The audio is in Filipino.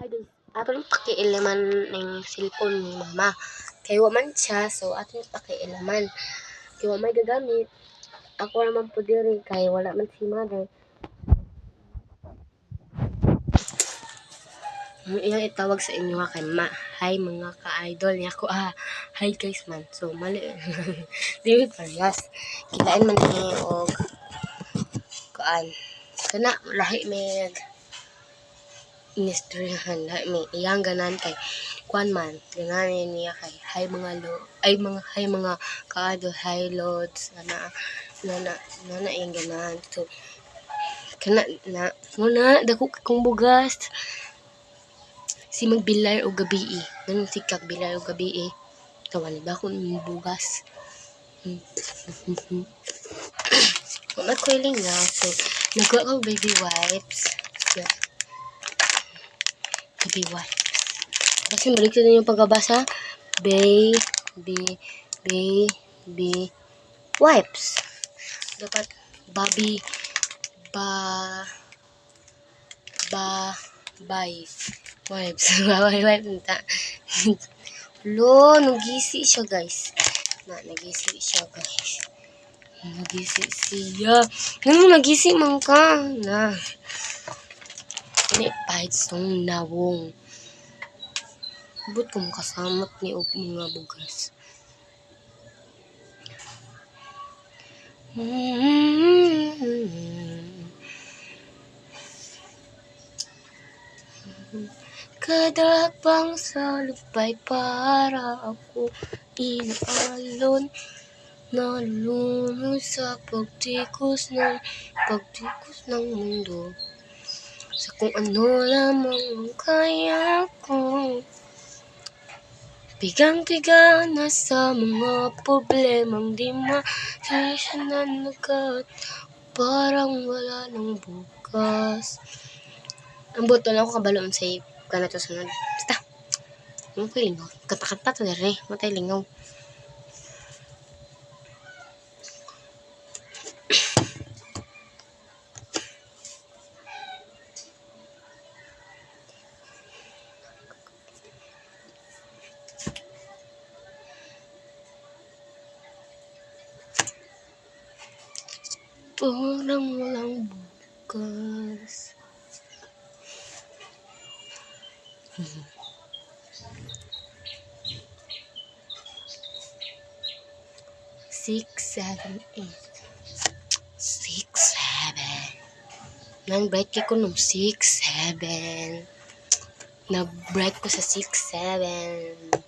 Hi guys, aton pakialaman ng cellphone ni mama. Kay wa man siya, so aton pakialaman. Kay wa may gagamit. Ako naman po diri kay wala man si mother. Iyang itawag sa inyo ha kay ma. Hi mga ka-idol niya ko. Hi guys man. So mali. Dili parehas. Kilain man ni og kaan. Kana lahi meg inistoryahan lahi may iyang ganan kay kuan man gananin niya kay hi mga ka-idol, hi loads na iyang ganan. So kana na muna dako kong bugas si magbilay og gabi ganun si bilay og gabi tawali dako ng bugas. Wala ko iling nga so nagwa ko baby wipes. Yeah. Baby wipes. Kasi balik na yung pagkabasa. Baby wipes. Dapat baby wipes. Wipes nita. Lo, nagisi siya guys. Nagisi siya. Nagisi man ka. Ini pahit song nawong. But kung kasamot ni og mga bugas. Kada hakbang sa lupay para ako inaalon. Nalulunod sa pagtikos ng mundo. Sa kung ano lamang ang kaya ko. Bigang-biga na sa mga problemang di masolusyonan agad. Parang wala nang bukas. Ang buto lang ako kabalo sa kana to sunod. Basta. Ano ko lingaw? Kata-kata to dere. Matay lingaw. Parang walang bukas. Six, 7, 8. 6, 7. Nan-bright ko nung 6, 7. Na-bright ko sa 6, 7.